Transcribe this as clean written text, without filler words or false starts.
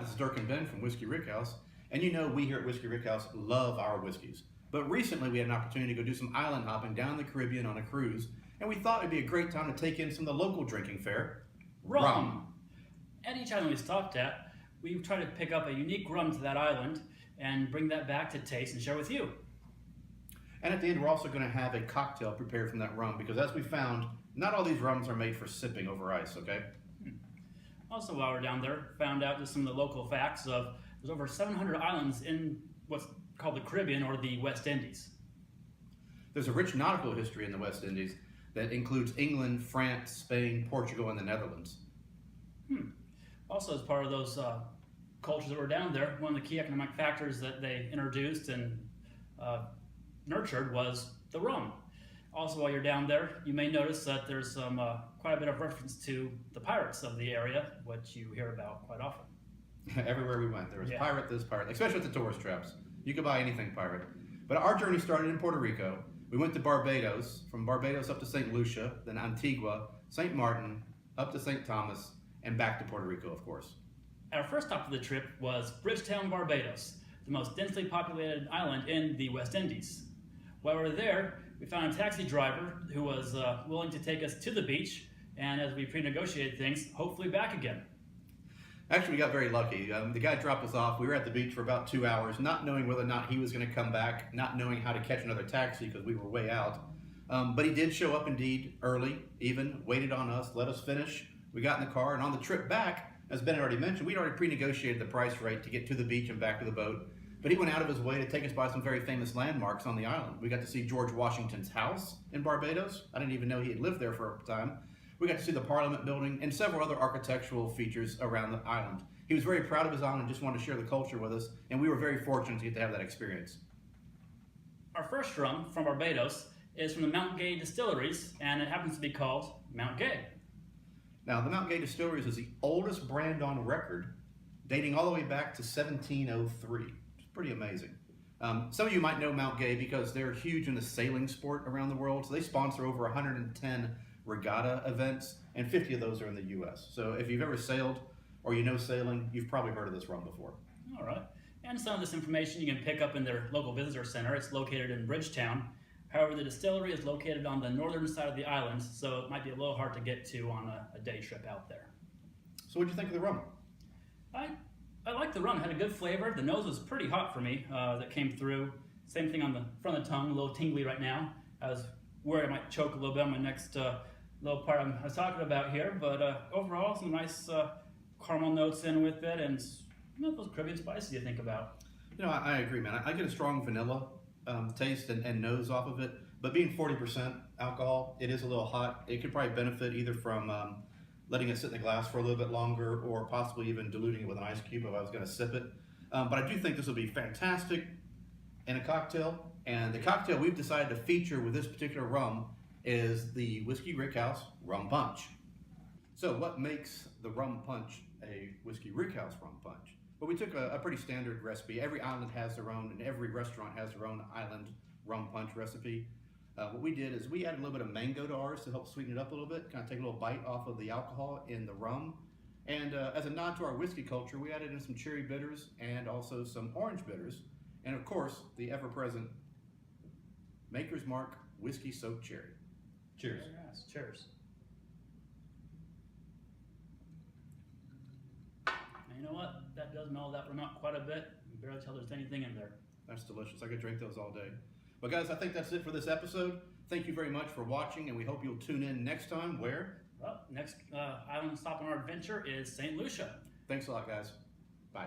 this is Dirk and Ben from Whiskey Rickhouse, and you know we here at Whiskey Rickhouse love our whiskeys. But recently we had an opportunity to go do some island hopping down the Caribbean on a cruise, and we thought it'd be a great time to take in some of the local drinking fare, rum. At each island we stopped at, we tried to pick up a unique rum to that island and bring that back to taste and share with you. And at the end we're also going to have a cocktail prepared from that rum, because as we found, not all these rums are made for sipping over ice, okay? Also, while we're down there, found out just some of the local facts of there's over 700 islands in what's called the Caribbean or the West Indies. There's a rich nautical history in the West Indies that includes England, France, Spain, Portugal, and the Netherlands. Also, as part of those cultures that were down there, one of the key economic factors that they introduced and nurtured was the rum. Also, while you're down there, you may notice that there's some quite a bit of reference to the pirates of the area, which you hear about quite often. Everywhere we went, there was pirate this, pirate, especially with the tourist traps. You could buy anything pirate. But our journey started in Puerto Rico. We went to Barbados, from Barbados up to St. Lucia, then Antigua, St. Martin, up to St. Thomas, and back to Puerto Rico, of course. Our first stop of the trip was Bridgetown, Barbados, the most densely populated island in the West Indies. While we were there, we found a taxi driver who was willing to take us to the beach, and as we pre-negotiated things, hopefully back again. Actually, we got very lucky. The guy dropped us off. We were at the beach for about 2 hours, not knowing whether or not he was going to come back, not knowing how to catch another taxi because we were way out. But he did show up indeed early, even, waited on us, let us finish. We got in the car, and on the trip back, as Ben had already mentioned, we'd already pre-negotiated the price rate to get to the beach and back to the boat. But he went out of his way to take us by some very famous landmarks on the island. We got to see George Washington's house in Barbados. I didn't even know he had lived there for a time. We got to see the Parliament building and several other architectural features around the island. He was very proud of his island and just wanted to share the culture with us, and we were very fortunate to get to have that experience. Our first rum from Barbados is from the Mount Gay distilleries, and it happens to be called Mount Gay. Now, the Mount Gay distilleries is the oldest brand on record, dating all the way back to 1703. It's pretty amazing. Some of you might know Mount Gay because they're huge in the sailing sport around the world, so they sponsor over 110 regatta events, and 50 of those are in the U.S. So if you've ever sailed or you know sailing, you've probably heard of this rum before. All right. And some of this information you can pick up in their local visitor center. It's located in Bridgetown. However, the distillery is located on the northern side of the island, so it might be a little hard to get to on a day trip out there. So what did you think of the rum? I like the rum. It had a good flavor. The nose was pretty hot for me that came through. Same thing on the front of the tongue, a little tingly right now. I was worried I might choke a little bit on my next little part I was talking about here, but overall some nice caramel notes in with it, and those Caribbean spices you think about. You know, I agree, man. I get a strong vanilla taste and nose off of it, but being 40% alcohol, it is a little hot. It could probably benefit either from letting it sit in the glass for a little bit longer, or possibly even diluting it with an ice cube if I was going to sip it. But I do think this will be fantastic in a cocktail, and the cocktail we've decided to feature with this particular rum is the Whiskey Rickhouse Rum Punch. So what makes the Rum Punch a Whiskey Rickhouse Rum Punch? Well, we took a pretty standard recipe. Every island has their own, and every restaurant has their own island rum punch recipe. What we did is we added a little bit of mango to ours to help sweeten it up a little bit, kind of take a little bite off of the alcohol in the rum. And as a nod to our whiskey culture, we added in some cherry bitters and also some orange bitters. And of course, the ever-present Maker's Mark Whiskey Soaked Cherry. Cheers. Yes, cheers. And you know what? That does mellow that rum out quite a bit. You can barely tell there's anything in there. That's delicious. I could drink those all day. But guys, I think that's it for this episode. Thank you very much for watching, and we hope you'll tune in next time. Where? Well, next island stop on our adventure is St. Lucia. Thanks a lot, guys. Bye.